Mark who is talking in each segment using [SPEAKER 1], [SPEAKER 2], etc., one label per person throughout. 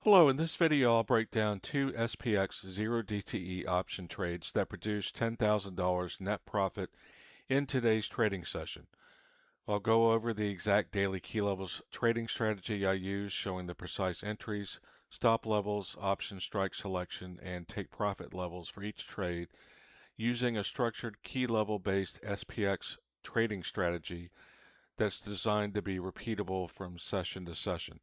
[SPEAKER 1] Hello, in this video I'll break down two SPX 0 DTE option trades that produced $10,000 net profit in today's trading session. I'll go over the exact daily key levels trading strategy I use, showing the precise entries, stop levels, option strike selection, and take profit levels for each trade using a structured key level based SPX trading strategy that's designed to be repeatable from session to session.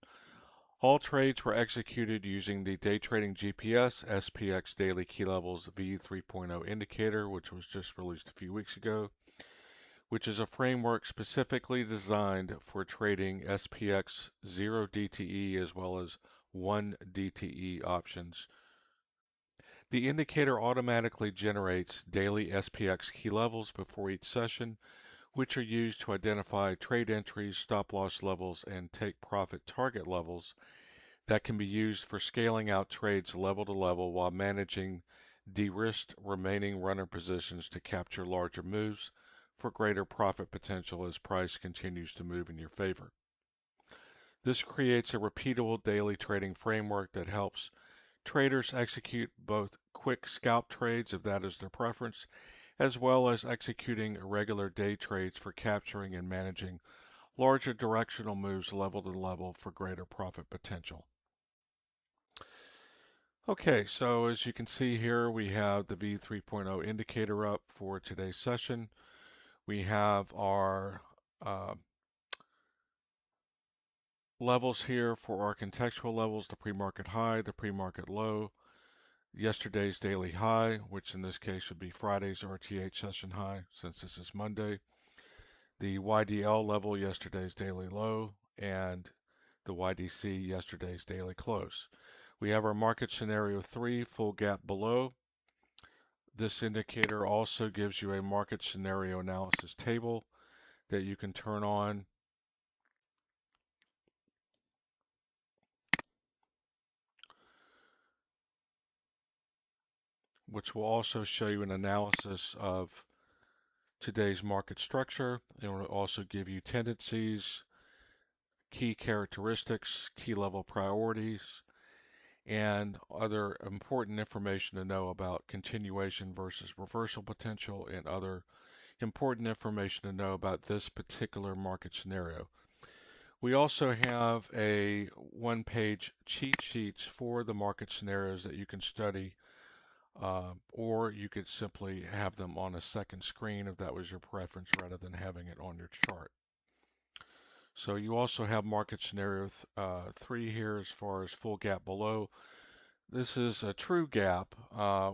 [SPEAKER 1] All trades were executed using the Day Trading GPS SPX Daily Key Levels V3.0 indicator, which was just released a few weeks ago, which is a framework specifically designed for trading SPX 0 DTE as well as 1 DTE options. The indicator automatically generates daily SPX key levels before each session, which are used to identify trade entries, stop loss levels, and take profit target levels that can be used for scaling out trades level to level while managing de-risked remaining runner positions to capture larger moves for greater profit potential as price continues to move in your favor. This creates a repeatable daily trading framework that helps traders execute both quick scalp trades, if that is their preference, as well as executing irregular day trades for capturing and managing larger directional moves level to level for greater profit potential. Okay, so as you can see here, we have the V3.0 indicator up for today's session. We have our levels here for our contextual levels, the pre-market high, the pre-market low, yesterday's daily high, which in this case would be Friday's RTH session high since this is Monday, the YDL level, yesterday's daily low, and the YDC, yesterday's daily close. We have our market scenario 3, full gap below. This indicator also gives you a market scenario analysis table that you can turn on. Which will also show you an analysis of today's market structure. It will also give you tendencies, key characteristics, key level priorities, and other important information to know about continuation versus reversal potential and other important information to know about this particular market scenario. We also have a one-page cheat sheets for the market scenarios that you can study, or you could simply have them on a second screen if that was your preference rather than having it on your chart. So you also have market scenario 3 here as far as full gap below. This is a true gap,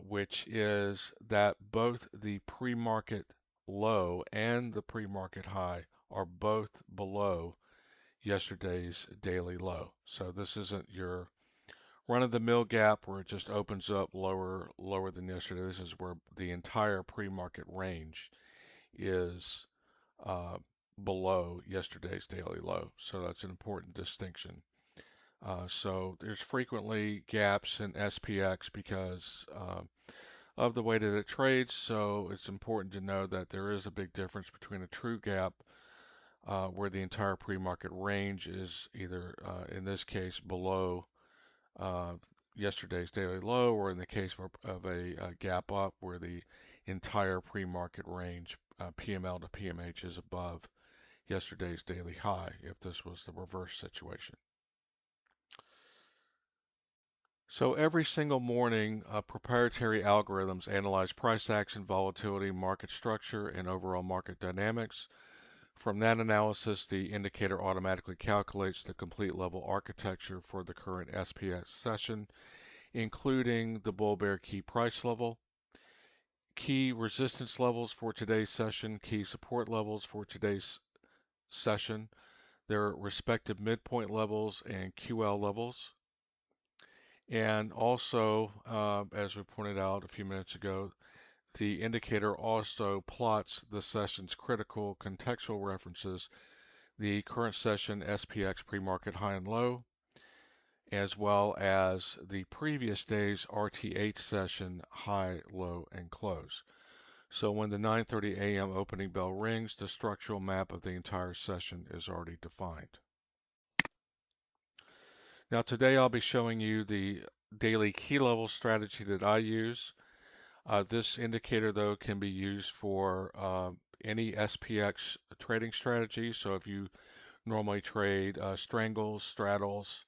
[SPEAKER 1] which is that both the pre-market low and the pre-market high are both below yesterday's daily low. So this isn't your run-of-the-mill gap where it just opens up lower than yesterday. This is where the entire pre-market range is below yesterday's daily low. So that's an important distinction. So there's frequently gaps in SPX because of the way that it trades. So it's important to know that there is a big difference between a true gap where the entire pre-market range is either, in this case, below yesterday's daily low, or in the case of a gap up where the entire pre-market range, PML to PMH, is above yesterday's daily high, if this was the reverse situation. So every single morning, proprietary algorithms analyze price action, volatility, market structure, and overall market dynamics. From that analysis, the indicator automatically calculates the complete level architecture for the current SPX session, including the bull-bear key price level, key resistance levels for today's session, key support levels for today's session, their respective midpoint levels and QL levels. And also, as we pointed out a few minutes ago, the indicator also plots the session's critical contextual references, the current session SPX pre-market high and low, as well as the previous day's RTH session high, low, and close. So when the 9:30 a.m. opening bell rings, the structural map of the entire session is already defined. Now today I'll be showing you the daily key level strategy that I use. This indicator though can be used for any SPX trading strategy. So if you normally trade strangles, straddles,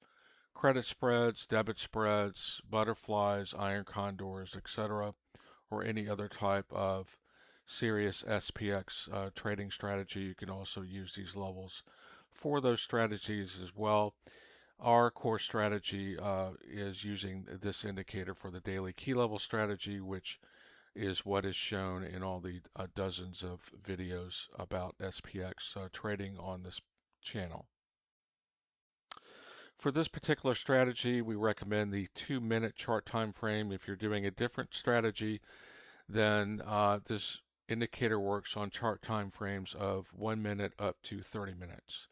[SPEAKER 1] credit spreads, debit spreads, butterflies, iron condors, etc., or any other type of serious SPX trading strategy, you can also use these levels for those strategies as well. Our core strategy is using this indicator for the daily key level strategy, which is what is shown in all the dozens of videos about SPX trading on this channel. For this particular strategy, we recommend the 2-minute chart time frame. If you're doing a different strategy, then this indicator works on chart time frames of 1 minute up to 30 minutes.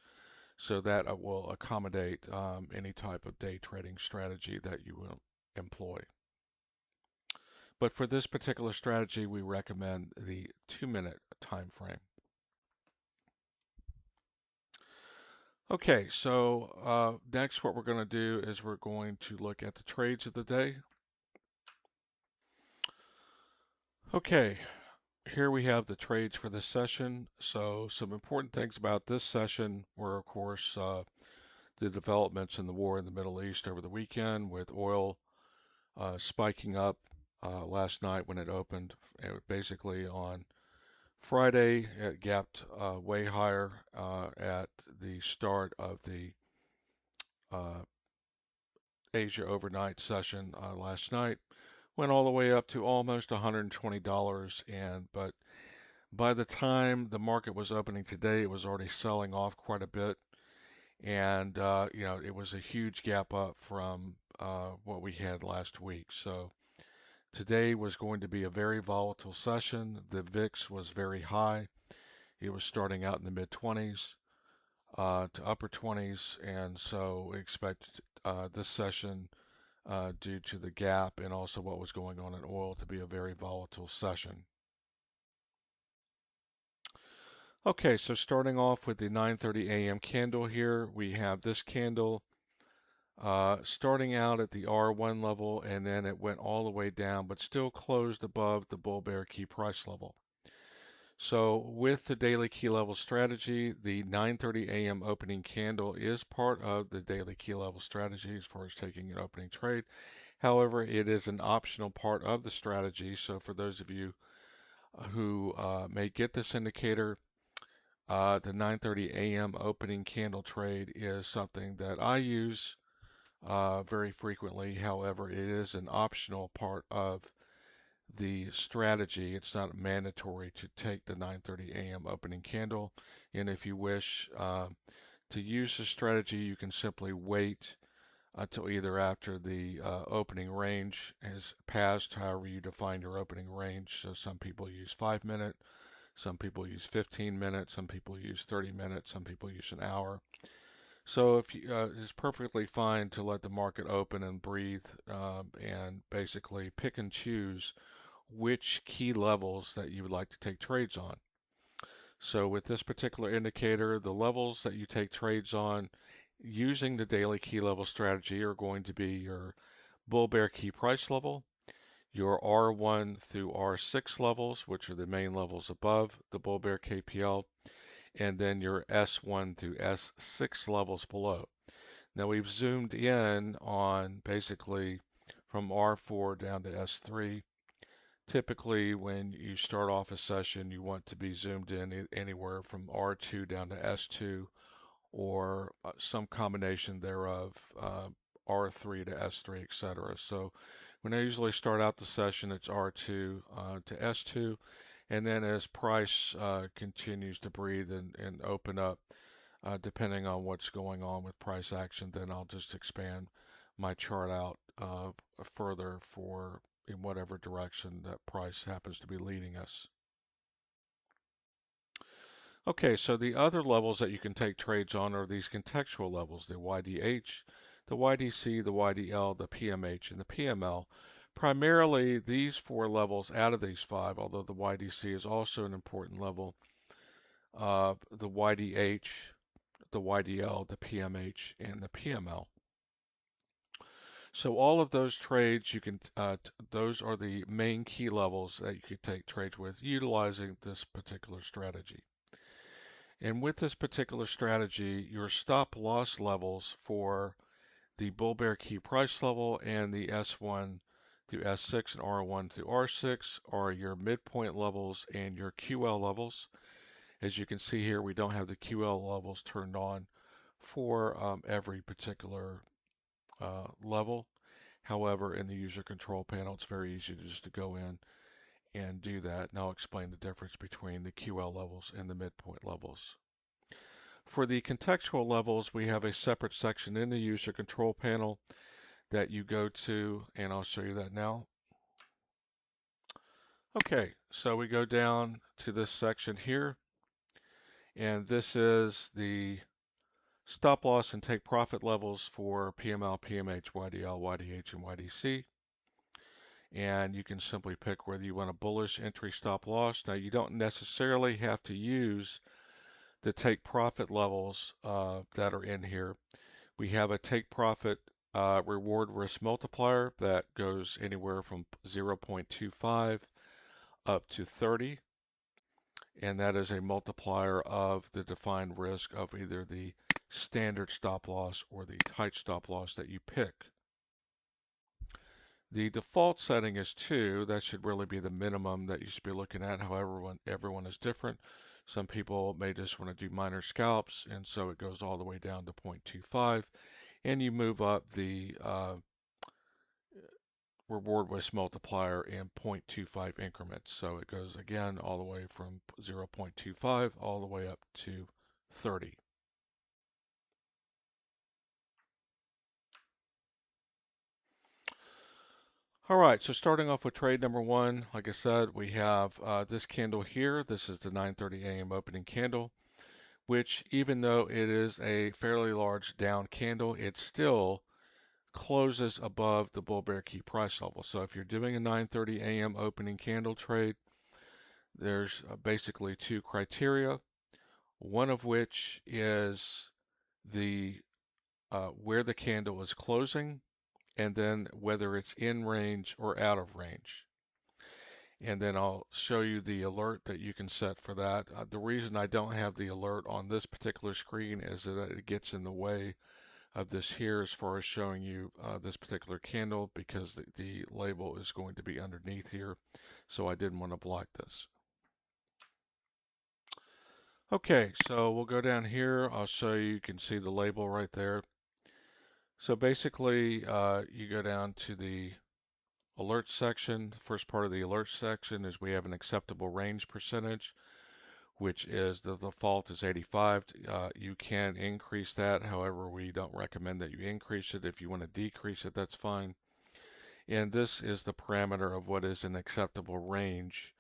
[SPEAKER 1] So that will accommodate any type of day trading strategy that you will employ. But for this particular strategy, we recommend the 2-minute time frame. Okay, so next what we're going to do is we're going to look at the trades of the day. Okay, here we have the trades for this session. So some important things about this session were, of course, the developments in the war in the Middle East over the weekend, with oil spiking up last night when it opened. Basically on Friday, it gapped way higher at the start of the Asia overnight session last night. Went all the way up to almost $120, but by the time the market was opening today, it was already selling off quite a bit, and it was a huge gap up from what we had last week. So today was going to be a very volatile session. The VIX was very high. It was starting out in the mid-20s to upper 20s, and so we expect this session, due to the gap and also what was going on in oil, to be a very volatile session. Okay, so starting off with the 9:30 a.m. candle here, we have this candle starting out at the R1 level, and then it went all the way down, but still closed above the bull bear key price level. So with the daily key level strategy, the 9:30 a.m. opening candle is part of the daily key level strategy as far as taking an opening trade. However, it is an optional part of the strategy. So for those of you who may get this indicator, the 9:30 a.m. opening candle trade is something that I use very frequently. However, it is an optional part of the strategy. It's not mandatory to take the 9:30 a.m. opening candle. And if you wish to use the strategy, you can simply wait until either after the opening range has passed, however you define your opening range. So some people use 5 minutes, some people use 15 minutes, some people use 30 minutes, some people use an hour. So if you, it's perfectly fine to let the market open and breathe, and basically pick and choose which key levels that you would like to take trades on. So with this particular indicator, the levels that you take trades on using the daily key level strategy are going to be your bull bear key price level, your R1 through R6 levels, which are the main levels above the bull bear KPL, and then your S1 through S6 levels below. Now we've zoomed in on basically from R4 down to S3. Typically, when you start off a session, you want to be zoomed in anywhere from R2 down to S2, or some combination thereof, R3 to S3, etc. So when I usually start out the session, it's R2 to S2, and then as price continues to breathe and open up, depending on what's going on with price action, then I'll just expand my chart out further for in whatever direction that price happens to be leading us. Okay, so the other levels that you can take trades on are these contextual levels, the YDH, the YDC, the YDL, the PMH, and the PML. Primarily, these 4 levels out of these 5, although the YDC is also an important level, the YDH, the YDL, the PMH, and the PML. So all of those trades you can, those are the main key levels that you could take trades with utilizing this particular strategy. And with this particular strategy, your stop loss levels for the bull bear key price level and the S1 through S6 and R1 through R6 are your midpoint levels and your QL levels. As you can see here, we don't have the QL levels turned on for every particular level. However, in the user control panel, it's very easy just to go in and do that. And I'll explain the difference between the QL levels and the midpoint levels. For the contextual levels, we have a separate section in the user control panel that you go to, and I'll show you that now. Okay, so we go down to this section here, and this is the stop loss and take profit levels for PML, PMH, YDL, YDH, and YDC. And you can simply pick whether you want a bullish entry stop loss. Now, you don't necessarily have to use the take profit levels that are in here. We have a take profit reward risk multiplier that goes anywhere from 0.25 up to 30, and that is a multiplier of the defined risk of either the standard stop loss or the tight stop loss that you pick. The default setting is 2. That should really be the minimum that you should be looking at. However, everyone is different. Some people may just want to do minor scalps, and so it goes all the way down to 0.25, and you move up the reward risk multiplier in 0.25 increments. So it goes again all the way from 0.25 all the way up to 30. All right, so starting off with trade number 1, like I said, we have this candle here. This is the 9:30 a.m. opening candle, which even though it is a fairly large down candle, it still closes above the bull bear key price level. So if you're doing a 9:30 a.m. opening candle trade, there's basically 2 criteria, one of which is the where the candle is closing, and then whether it's in range or out of range. And then I'll show you the alert that you can set for that. The reason I don't have the alert on this particular screen is that it gets in the way of this here as far as showing you this particular candle, because the label is going to be underneath here, so I didn't want to block this. Okay, so we'll go down here. I'll show you. You can see the label right there. So basically, you go down to the alert section. The first part of the alert section is we have an acceptable range percentage, which is the default is 85. You can increase that. However, we don't recommend that you increase it. If you want to decrease it, that's fine. And this is the parameter of what is an acceptable range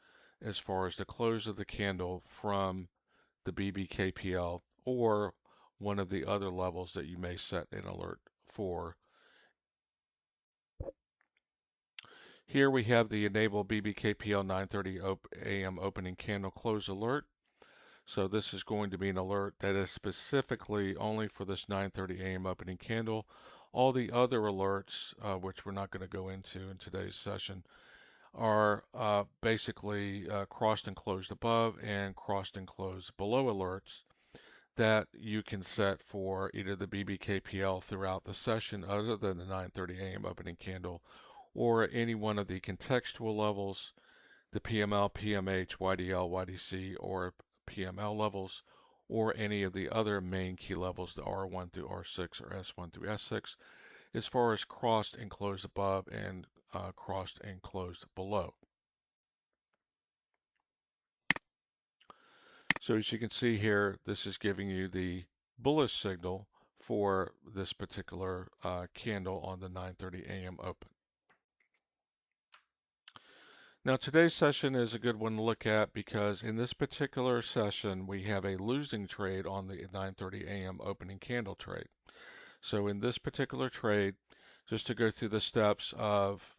[SPEAKER 1] as far as the close of the candle from the BBKPL or one of the other levels that you may set an alert for. Here we have the enable BBKPL 9:30 a.m. opening candle close alert. So this is going to be an alert that is specifically only for this 9:30 a.m. opening candle. All the other alerts, which we're not going to go into in today's session, are basically crossed and closed above and crossed and closed below alerts that you can set for either the BBKPL throughout the session other than the 9:30 a.m. opening candle, or any one of the contextual levels, the PML, PMH, YDL, YDC, or PML levels, or any of the other main key levels, the R1 through R6 or S1 through S6, as far as crossed and closed above and crossed and closed below. So as you can see here, this is giving you the bullish signal for this particular candle on the 9:30 a.m. open. Now today's session is a good one to look at because in this particular session we have a losing trade on the 9:30 a.m. opening candle trade. So in this particular trade, just to go through the steps of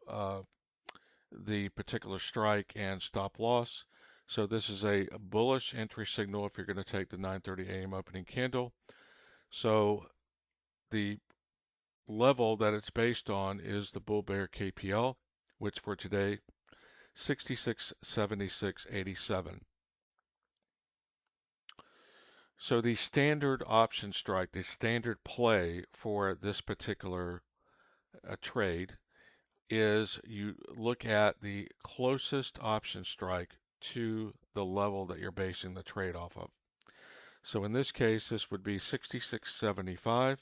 [SPEAKER 1] the particular strike and stop loss. So this is a bullish entry signal if you're going to take the 9:30 a.m. opening candle. So the level that it's based on is the bull bear KPL, which for today 66.7687. So the standard option strike, the standard play for this particular trade is you look at the closest option strike to the level that you're basing the trade off of. So in this case, this would be 66.75.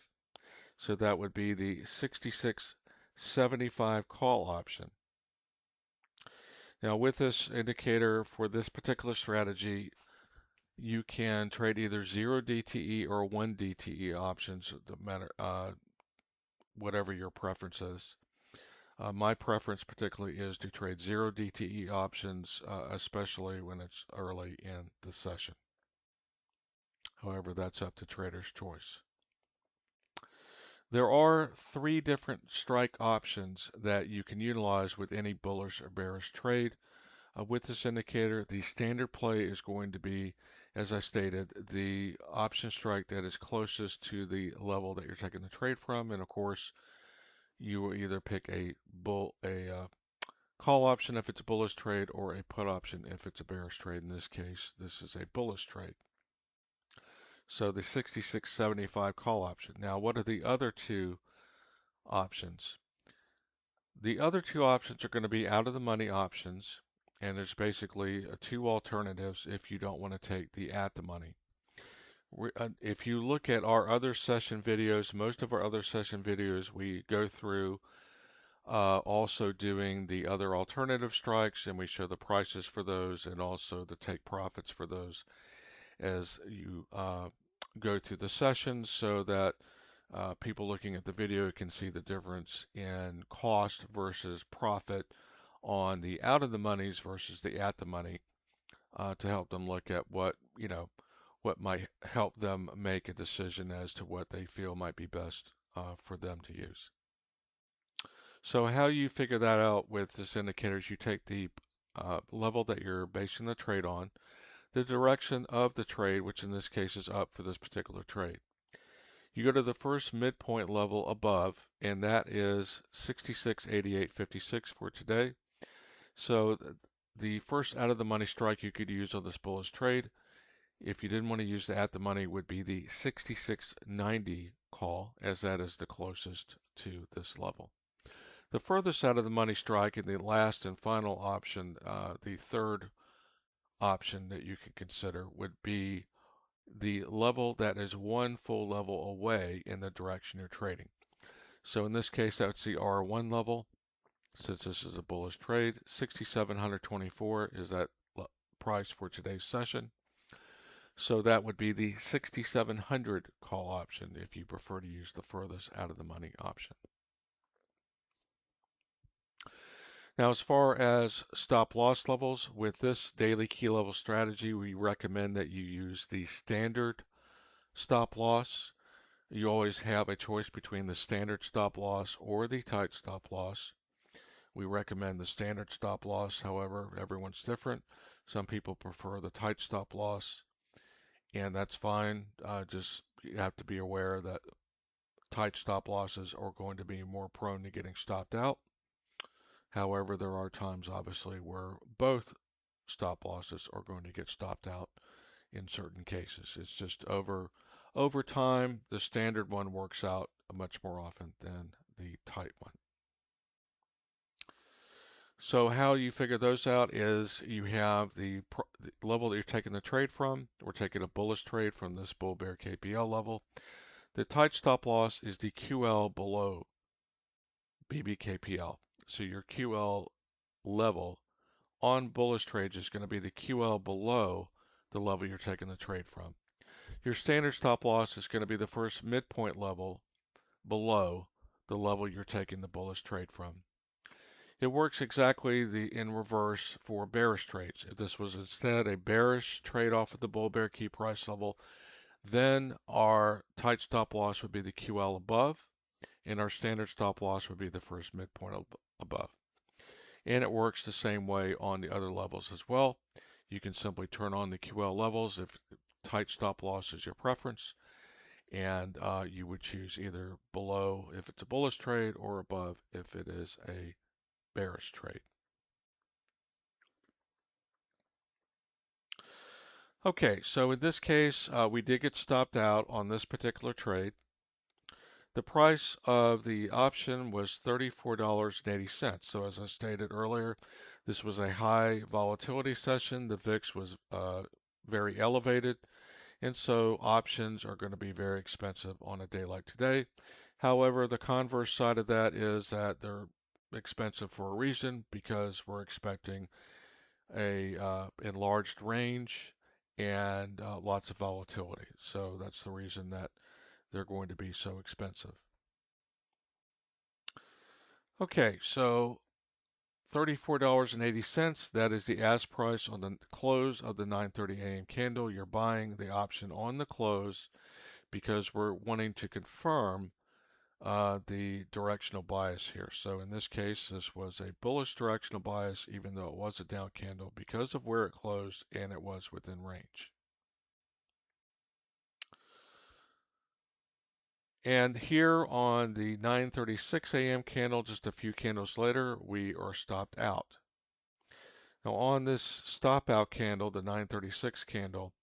[SPEAKER 1] So that would be the 66.75 call option. Now with this indicator for this particular strategy, you can trade either 0 DTE or 1 DTE options, no matter whatever your preference is. My preference particularly is to trade 0 DTE options, especially when it's early in the session. However, that's up to trader's choice. There are 3 different strike options that you can utilize with any bullish or bearish trade. With this indicator, the standard play is going to be, as I stated, the option strike that is closest to the level that you're taking the trade from. And of course, you will either pick a call option if it's a bullish trade or a put option if it's a bearish trade. In this case, this is a bullish trade. So the 66.75 call option. Now, what are the other 2 options? The other 2 options are going to be out of the money options, and there's basically 2 alternatives if you don't want to take the at the money. If you look at our other session videos, most of our other session videos, we go through also doing the other alternative strikes, and we show the prices for those and also the take profits for those as you go through the sessions, so that people looking at the video can see the difference in cost versus profit on the out of the monies versus the at the money, to help them look at what might help them make a decision as to what they feel might be best for them to use. So how you figure that out with this indicator is you take the level that you're basing the trade on, the direction of the trade, which in this case is up for this particular trade. You go to the first midpoint level above, and that is 66.8856 for today. So the first out of the money strike you could use on this bullish trade, if you didn't want to use the at the money, would be the 66.90 call, as that is the closest to this level. The furthest out of the money strike and the last and final option, the third option that you can consider, would be the level that is 1 full level away in the direction you're trading. So in this case, that's the R1 level. Since this is a bullish trade, 6,724 is that price for today's session. So that would be the 6,700 call option if you prefer to use the furthest out of the money option. Now, as far as stop loss levels, with this daily key level strategy, we recommend that you use the standard stop loss. You always have a choice between the standard stop loss or the tight stop loss. We recommend the standard stop loss. However, everyone's different. Some people prefer the tight stop loss, and that's fine. Just you have to be aware that tight stop losses are going to be more prone to getting stopped out. However, there are times, obviously, where both stop losses are going to get stopped out in certain cases. It's just over time, the standard one works out much more often than the tight one. So how you figure those out is you have the level that you're taking the trade from. We're taking a bullish trade from this bull bear KPL level. The tight stop loss is the QL below BBKPL. So your QL level on bullish trades is going to be the QL below the level you're taking the trade from. Your standard stop loss is going to be the first midpoint level below the level you're taking the bullish trade from. It works exactly in reverse for bearish trades. If this was instead a bearish trade off of the bull bear key price level, then our tight stop loss would be the QL above, and our standard stop loss would be the first midpoint above. And it works the same way on the other levels as well. You can simply turn on the QL levels if tight stop loss is your preference, and you would choose either below if it's a bullish trade or above if it is a bearish trade. Okay, so in this case, we did get stopped out on this particular trade. The price of the option was $34.80. So as I stated earlier, this was a high volatility session. The VIX was very elevated, and so options are going to be very expensive on a day like today. However, the converse side of that is that they're expensive for a reason, because we're expecting a enlarged range and lots of volatility. So that's the reason that they're going to be so expensive. Okay, so $34.80, that is the ask price on the close of the 9:30 a.m. candle. You're buying the option on the close because we're wanting to confirm the directional bias here. So in this case, this was a bullish directional bias, even though it was a down candle, because of where it closed and it was within range. And here on the 9:36 a.m. candle, just a few candles later, we are stopped out. Now on this stop out candle, the 9:36 candle,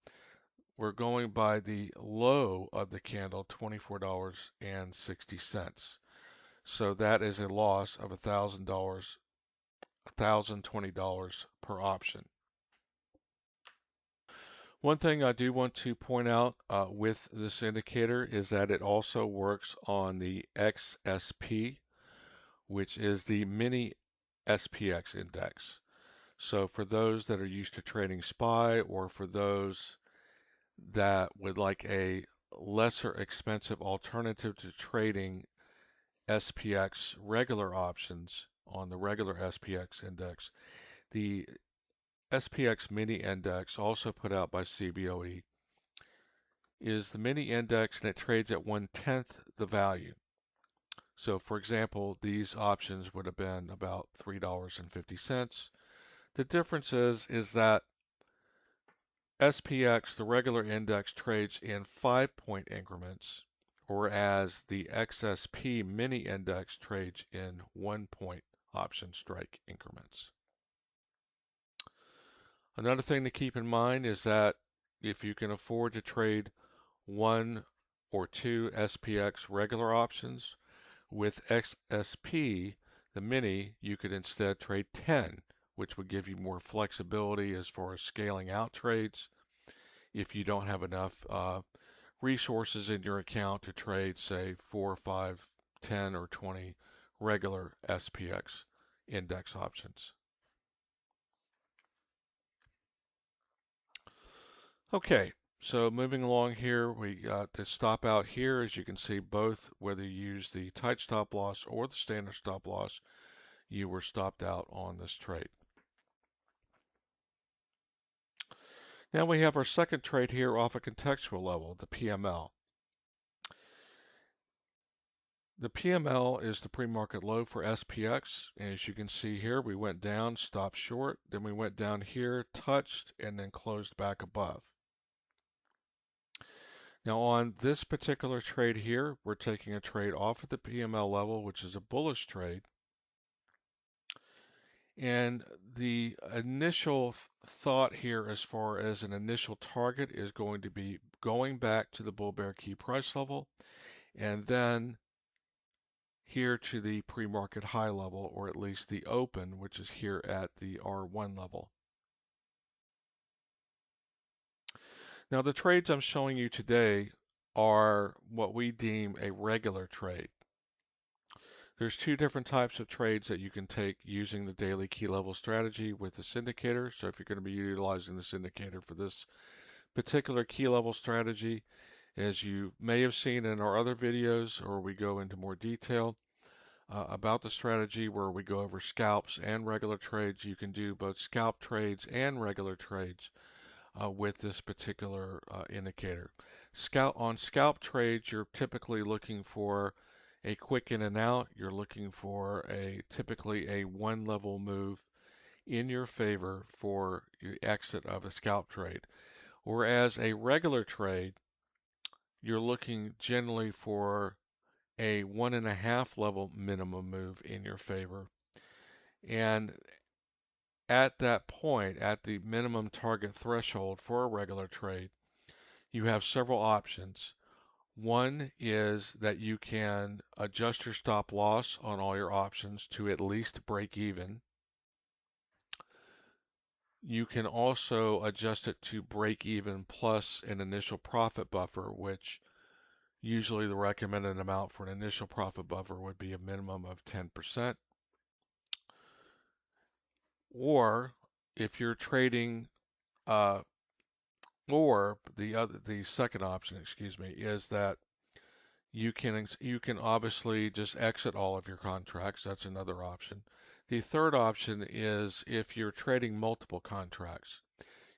[SPEAKER 1] we're going by the low of the candle, $24.60. So that is a loss of $1,000, $1,020 per option. One thing I do want to point out with this indicator is that it also works on the XSP, which is the mini SPX index. So for those that are used to trading SPY, or for those that would like a lesser expensive alternative to trading SPX regular options on the regular SPX index, the SPX mini index, also put out by CBOE, is the mini index, and it trades at 1/10 the value. So for example, these options would have been about $3.50. The difference is that SPX, the regular index, trades in 5-point increments, whereas the XSP mini index trades in 1-point option strike increments. Another thing to keep in mind is that if you can afford to trade 1 or 2 SPX regular options, with XSP, the mini, you could instead trade 10, which would give you more flexibility as far as scaling out trades if you don't have enough resources in your account to trade, say, 4, 5, 10, or 20 regular SPX index options. Okay, so moving along here, we got the stop out here. As you can see, both, whether you use the tight stop loss or the standard stop loss, you were stopped out on this trade. Now we have our second trade here off a contextual level, the PML. The PML is the pre-market low for SPX. And as you can see here, we went down, stopped short, then we went down here, touched, and then closed back above. Now on this particular trade here, we're taking a trade off at the PML level, which is a bullish trade. And the initial thought here as far as an initial target is going to be going back to the bull bear key price level, and then here to the pre-market high level, or at least the open, which is here at the R1 level. Now the trades I'm showing you today are what we deem a regular trade. There's two different types of trades that you can take using the daily key level strategy with this indicator. So if you're going to be utilizing this indicator for this particular key level strategy, as you may have seen in our other videos, or we go into more detail about the strategy where we go over scalps and regular trades, you can do both scalp trades and regular trades with this particular indicator. On scalp trades, you're typically looking for a quick in and out. You're looking for typically a one level move in your favor for the exit of a scalp trade. Whereas a regular trade, you're looking generally for a 1.5 level minimum move in your favor. And at that point, at the minimum target threshold for a regular trade, you have several options. One is that you can adjust your stop loss on all your options to at least break even. You can also adjust it to break even plus an initial profit buffer, which usually the recommended amount for an initial profit buffer would be a minimum of 10%. Or if you're trading, or the second option, excuse me, is that you can obviously just exit all of your contracts. That's another option. The third option is if you're trading multiple contracts.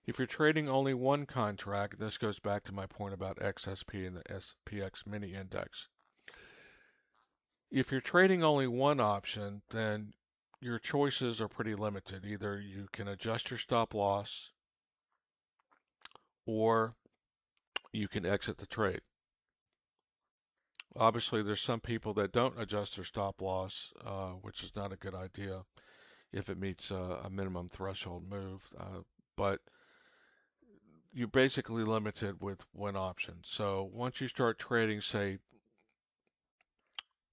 [SPEAKER 1] If you're trading only one contract, this goes back to my point about XSP and the SPX mini index. If you're trading only one option, then your choices are pretty limited. Either you can adjust your stop loss or you can exit the trade. Obviously, there's some people that don't adjust their stop loss, which is not a good idea if it meets a minimum threshold move. But you're basically limited with one option. So once you start trading, say,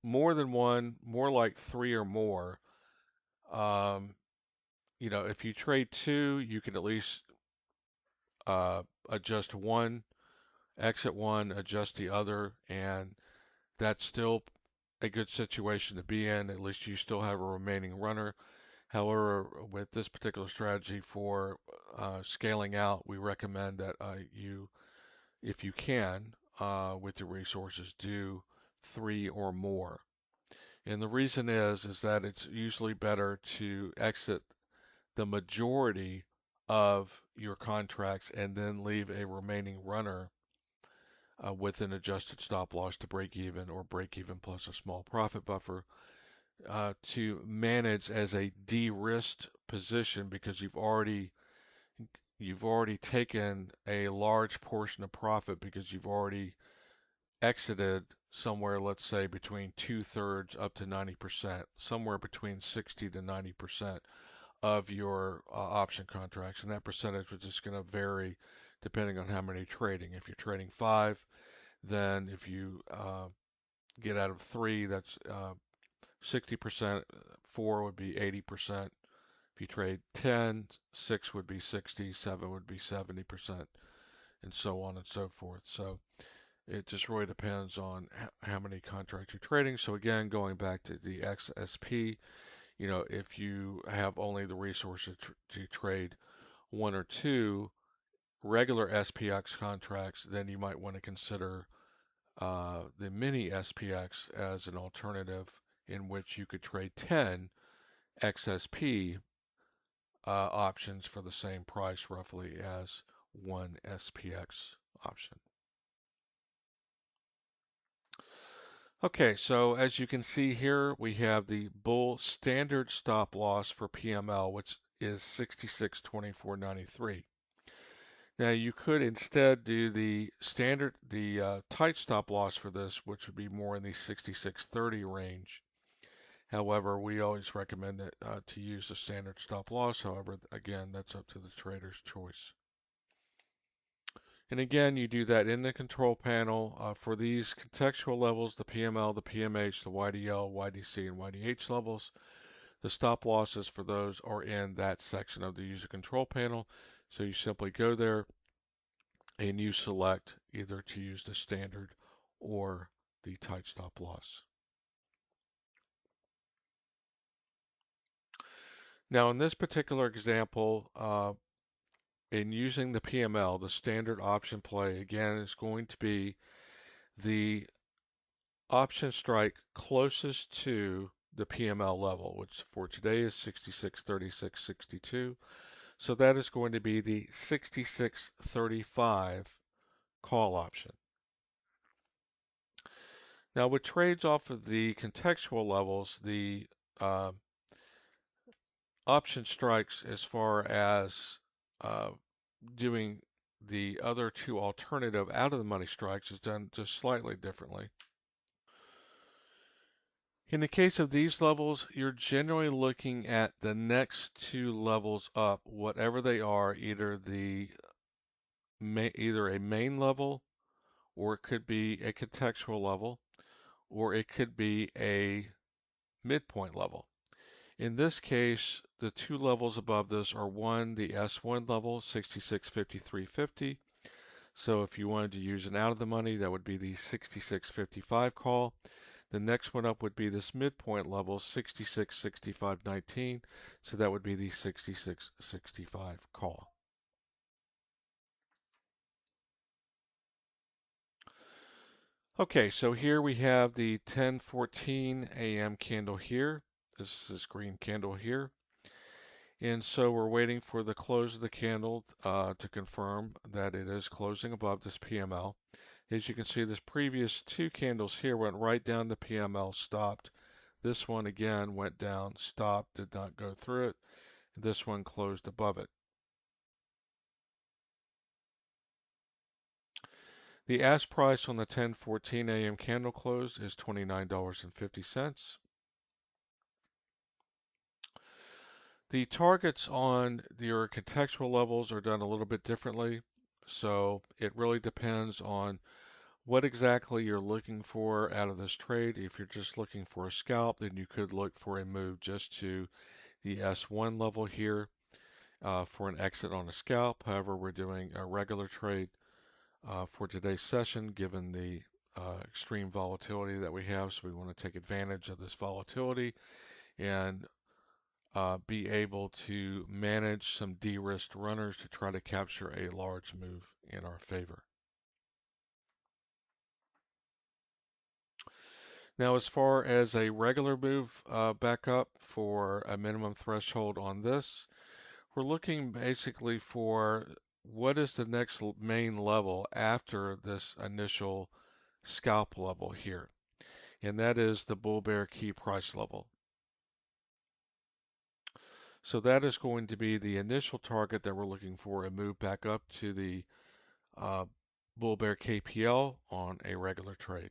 [SPEAKER 1] more than one, more like three or more, um, if you trade two, you can at least adjust one, exit one, adjust the other, and that's still a good situation to be in. At least you still have a remaining runner. However, with this particular strategy for scaling out, we recommend that you, if you can, with your resources, do three or more. And the reason is that it's usually better to exit the majority of your contracts and then leave a remaining runner with an adjusted stop loss to break even or break even plus a small profit buffer to manage as a de-risked position, because you've already taken a large portion of profit because you've already exited somewhere, let's say between 2/3 up to 90%, somewhere between 60 to 90% of your option contracts, and that percentage is just going to vary depending on how many you're trading. If you're trading 5, then if you get out of 3, that's 60%. 4 would be 80%. If you trade 10, 6 would be 60, 7 would be 70%, and so on and so forth. So it just really depends on how many contracts you're trading. So again, going back to the XSP, if you have only the resources to trade one or two regular SPX contracts, then you might want to consider the mini SPX as an alternative, in which you could trade 10 XSP options for the same price roughly as one SPX option. Okay, so as you can see here, we have the bull standard stop loss for PML, which is 66.2493. Now you could instead do the standard, tight stop loss for this, which would be more in the 66.30 range. However, we always recommend that, to use the standard stop loss. However, again, that's up to the trader's choice. And again, you do that in the control panel. For these contextual levels, the PML, the PMH, the YDL, YDC, and YDH levels, the stop losses for those are in that section of the user control panel. So you simply go there and you select either to use the standard or the tight stop loss. Now in this particular example, in using the PML, the standard option play, again, is going to be the option strike closest to the PML level, which for today is 66.3662. So that is going to be the 66.35 call option. Now with trades off of the contextual levels, the option strikes as far as doing the other two alternative out of the money strikes is done just slightly differently. In the case of these levels, you're generally looking at the next two levels up, whatever they are, either a main level, or it could be a contextual level, or it could be a midpoint level. In this case, the two levels above this are the S1 level, 66.5350. So if you wanted to use an out of the money, that would be the 66.55 call. The next one up would be this midpoint level, 66.6519. So that would be the 66.65 call. Okay, so here we have the 10:14 a.m. candle here. This is this green candle here. And so we're waiting for the close of the candle to confirm that it is closing above this PML. As you can see, this previous two candles here went right down the PML, stopped. This one again went down, stopped, did not go through it. This one closed above it. The ask price on the 10:14 a.m. candle close is $29.50. The targets on your contextual levels are done a little bit differently. So it really depends on what exactly you're looking for out of this trade. If you're just looking for a scalp, then you could look for a move just to the S1 level here for an exit on a scalp. However, we're doing a regular trade for today's session given the extreme volatility that we have. So we want to take advantage of this volatility and be able to manage some de-risked runners to try to capture a large move in our favor. Now, as far as a regular move back up for a minimum threshold on this, we're looking basically for what is the next main level after this initial scalp level here, and that is the bull bear key price level. So that is going to be the initial target that we're looking for, a move back up to the bull bear KPL on a regular trade.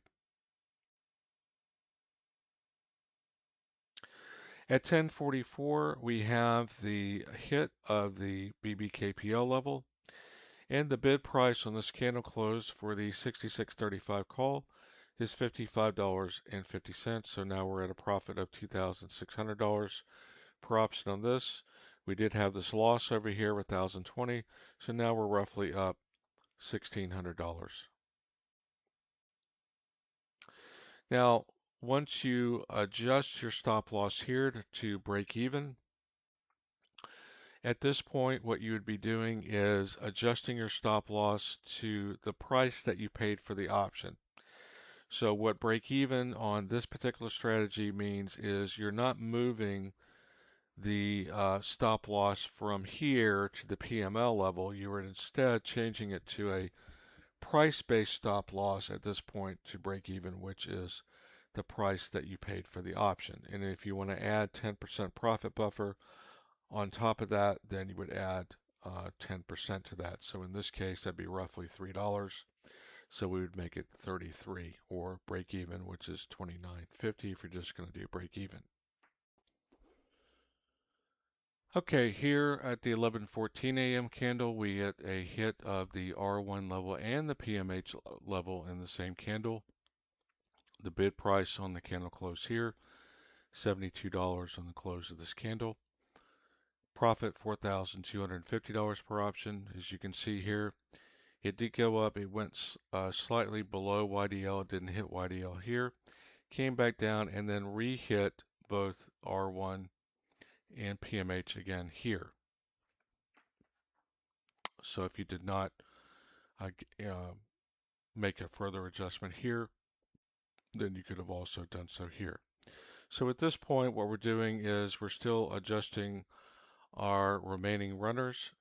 [SPEAKER 1] At 10:44, we have the hit of the BBKPL level, and the bid price on this candle close for the 66.35 call is $55.50. So now we're at a profit of $2,600 per option on this. We did have this loss over here with 1,020, so now we're roughly up $1,600. Now, once you adjust your stop loss here to break even, at this point, what you would be doing is adjusting your stop loss to the price that you paid for the option. So what break even on this particular strategy means is you're not moving the stop loss from here to the PML level. You are instead changing it to a price-based stop loss at this point to break even, which is the price that you paid for the option. And if you want to add 10% profit buffer on top of that, then you would add 10% to that. So in this case, that'd be roughly $3. So we would make it 33, or break even, which is 29.50 if you're just going to do break even. Okay, here at the 11:14 a.m. candle, we get a hit of the R1 level and the PMH level in the same candle. The bid price on the candle close here, $72 on the close of this candle. Profit $4,250 per option. As you can see here, it did go up. It went slightly below YDL. It didn't hit YDL here. Came back down and then re-hit both R1 and PMH again here. So if you did not make a further adjustment here, then you could have also done so here. So at this point, what we're doing is we're still adjusting our remaining runners.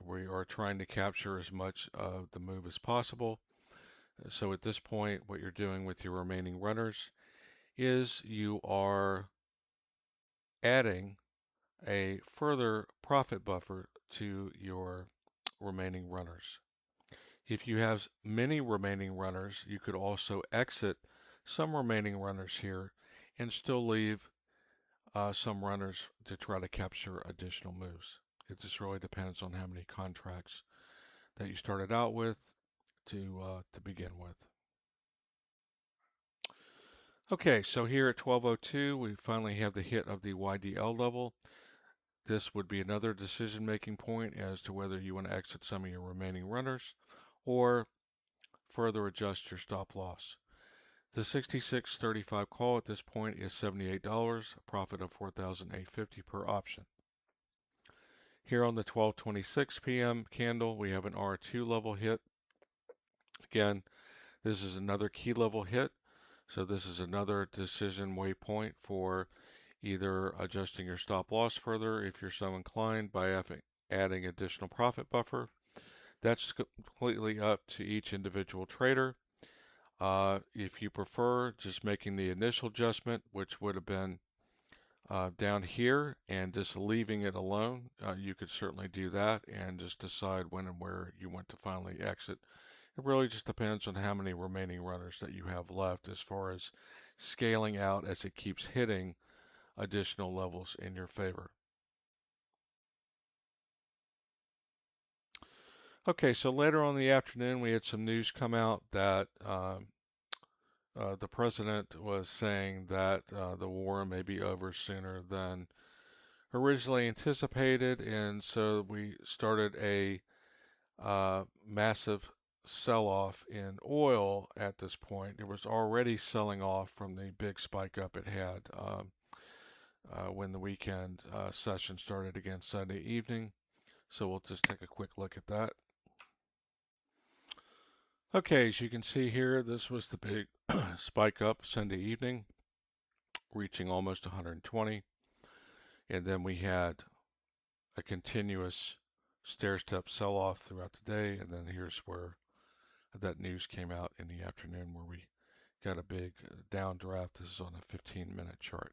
[SPEAKER 1] We are trying to capture as much of the move as possible. So at this point, what you're doing with your remaining runners is you are adding a further profit buffer to your remaining runners. If you have many remaining runners, you could also exit some remaining runners here and still leave some runners to try to capture additional moves. It just really depends on how many contracts that you started out with to begin with. Okay, so here at 12:02, we finally have the hit of the YDL level. This would be another decision-making point as to whether you want to exit some of your remaining runners or further adjust your stop loss. The 66.35 call at this point is $78, a profit of $4,850 per option. Here on the 12:26 p.m. candle, we have an R2 level hit. Again, this is another key level hit. So this is another decision waypoint for either adjusting your stop loss further if you're so inclined by adding additional profit buffer. That's completely up to each individual trader. If you prefer just making the initial adjustment, which would have been down here, and just leaving it alone, you could certainly do that and just decide when and where you want to finally exit. It really just depends on how many remaining runners that you have left as far as scaling out as it keeps hitting additional levels in your favor. Okay, so later on in the afternoon, we had some news come out that the president was saying that the war may be over sooner than originally anticipated, and so we started a massive sell-off in oil at this point. It was already selling off from the big spike up it had when the weekend session started again Sunday evening. So we'll just take a quick look at that. Okay, as you can see here, this was the big spike up Sunday evening, reaching almost 120. And then we had a continuous stair-step sell-off throughout the day. And then here's where that news came out in the afternoon where we got a big downdraft. This is on a 15-minute chart.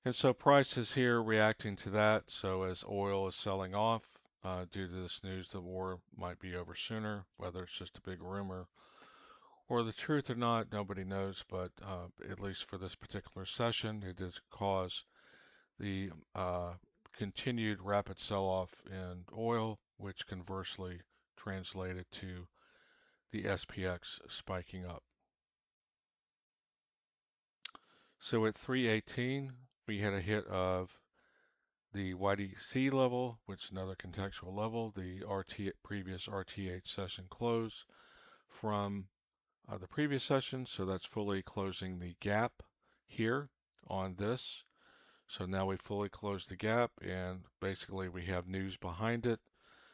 [SPEAKER 1] And so price is here reacting to that. So as oil is selling off due to this news, the war might be over sooner. Whether it's just a big rumor or the truth or not, nobody knows. But at least for this particular session, it did cause the continued rapid sell-off in oil, which conversely translated to the SPX spiking up. So at 318, we had a hit of the YDC level, which is another contextual level, the previous RTH session close from the previous session. So that's fully closing the gap here on this. So now we fully closed the gap, and basically we have news behind it.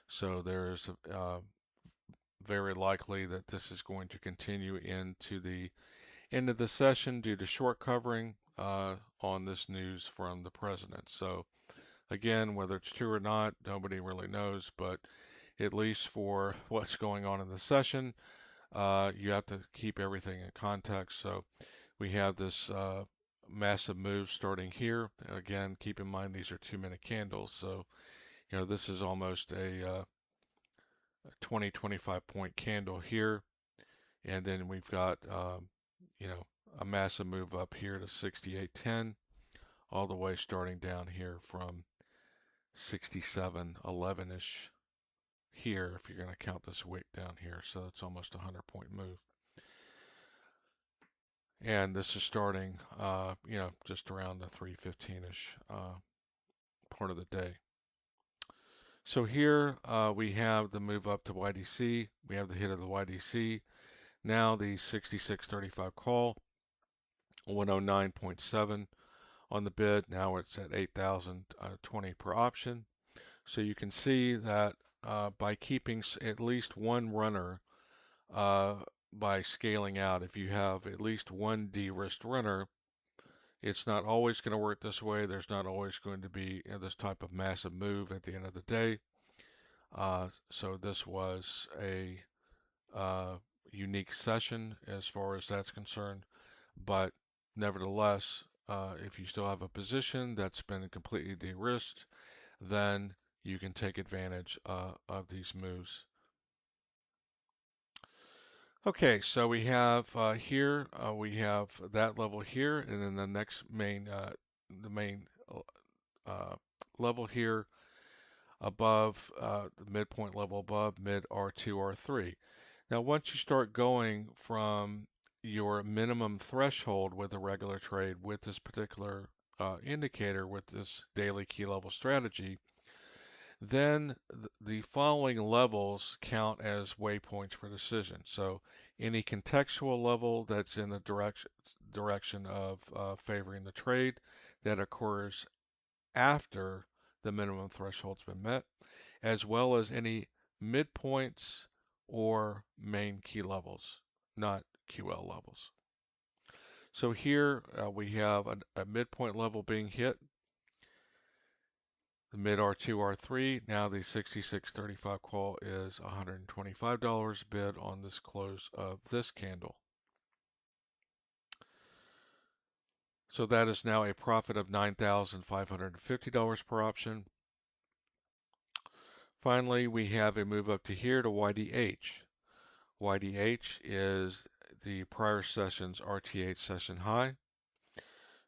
[SPEAKER 1] So there's very likely that this is going to continue into the end of the session due to short covering on this news from the president. So again, whether it's true or not, nobody really knows, but at least for what's going on in the session, you have to keep everything in context. So we have this massive move starting here. Again, keep in mind these are 2-minute candles, so you know this is almost a 20-25 point candle here, and then we've got you know, a massive move up here to 68.10, all the way starting down here from 67.11ish here, if you're going to count this wick down here. So it's almost a 100-point move. And this is starting, you know, just around the 315-ish part of the day. So here we have the move up to YDC. We have the hit of the YDC. Now the 66.35 call, 109.7 on the bid. Now it's at 8,020 per option. So you can see that by keeping at least one runner, by scaling out, if you have at least one de-risked runner, it's not always going to work this way. There's not always going to be this type of massive move at the end of the day. So this was a unique session as far as that's concerned, but nevertheless, if you still have a position that's been completely de-risked, then you can take advantage of these moves. Okay, so we have here, we have that level here, and then the next main, the main uh, level here above the midpoint level above mid R2, R3. Now, once you start going from your minimum threshold with a regular trade with this particular indicator, with this daily key level strategy, then the following levels count as waypoints for decision. So any contextual level that's in the direction of favoring the trade that occurs after the minimum threshold's been met, as well as any midpoints or main key levels, not QL levels. So here we have a midpoint level being hit, the mid R2, R3. Now the 66.35 call is $125 bid on this close of this candle. So that is now a profit of $9,550 per option. Finally, we have a move up to here to YDH. YDH is the prior session's RTH session high.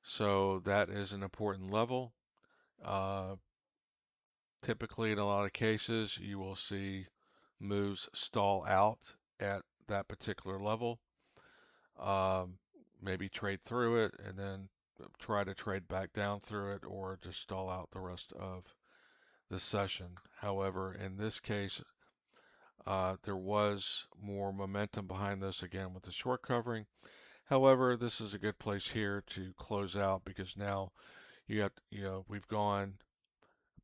[SPEAKER 1] So that is an important level. Typically, in a lot of cases, you will see moves stall out at that particular level. Maybe trade through it and then try to trade back down through it, or just stall out the rest of the session. However, in this case, there was more momentum behind this again with the short covering. However, this is a good place here to close out, because now we've gone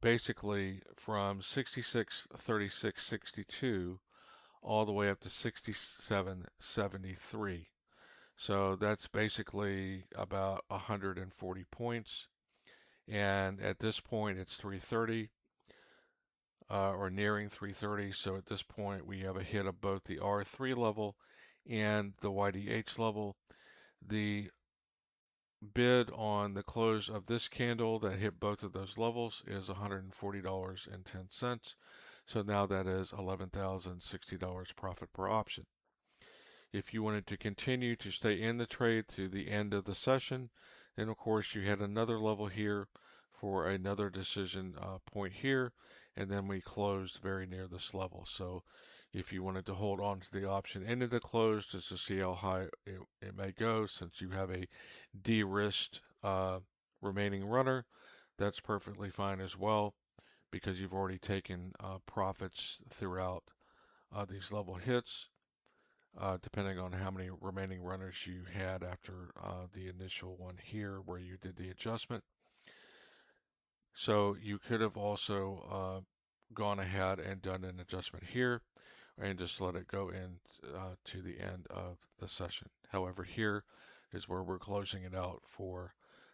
[SPEAKER 1] basically from 66.36.62 all the way up to 67.73. So that's basically about 140 points. And at this point, it's 330 or nearing 330. So at this point, we have a hit of both the R3 level and the YDH level. The bid on the close of this candle that hit both of those levels is $140.10. So now that is $11,060 profit per option. If you wanted to continue to stay in the trade through the end of the session, then of course you had another level here for another decision point here, and then we closed very near this level. So if you wanted to hold on to the option into the close just to see how high it may go, since you have a de-risked remaining runner, that's perfectly fine as well, because you've already taken profits throughout these level hits. Depending on how many remaining runners you had after the initial one here where you did the adjustment. So you could have also gone ahead and done an adjustment here and just let it go in to the end of the session. However, here is where we're closing it out for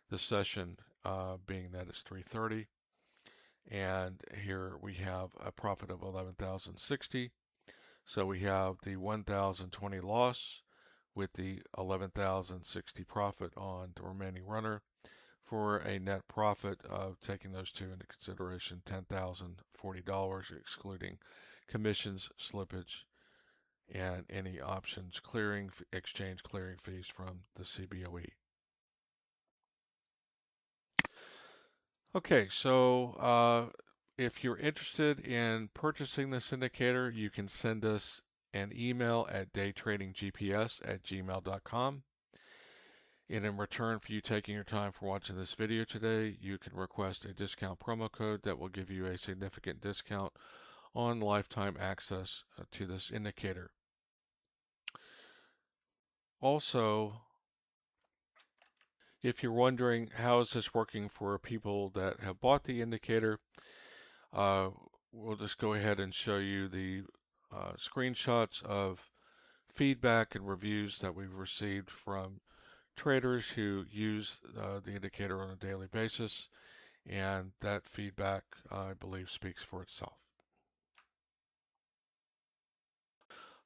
[SPEAKER 1] the session, being that it's 3:30. And here we have a profit of 11,060. So we have the 1,020 loss with the 11,060 profit on the remaining runner, for a net profit of, taking those two into consideration, $10,040, excluding commissions, slippage, and any options clearing, exchange clearing fees from the CBOE. Okay, so if you're interested in purchasing this indicator, you can send us an email at daytradinggps@gmail.com. And in return for you taking your time for watching this video today, you can request a discount promo code that will give you a significant discount on lifetime access to this indicator. Also, if you're wondering how is this working for people that have bought the indicator, we'll just go ahead and show you the screenshots of feedback and reviews that we've received from traders who use the indicator on a daily basis, and that feedback, I believe, speaks for itself.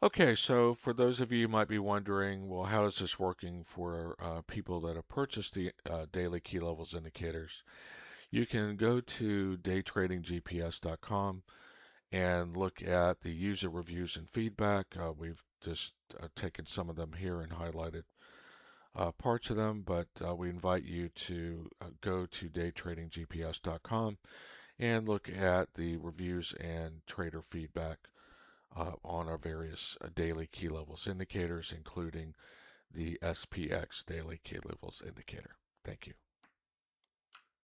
[SPEAKER 1] Okay, so for those of you who might be wondering, well, how is this working for people that have purchased the daily key levels indicators? You can go to daytradinggps.com and look at the user reviews and feedback. We've just taken some of them here and highlighted parts of them, but we invite you to go to daytradinggps.com and look at the reviews and trader feedback on our various daily key levels indicators, including the SPX daily key levels indicator. Thank you.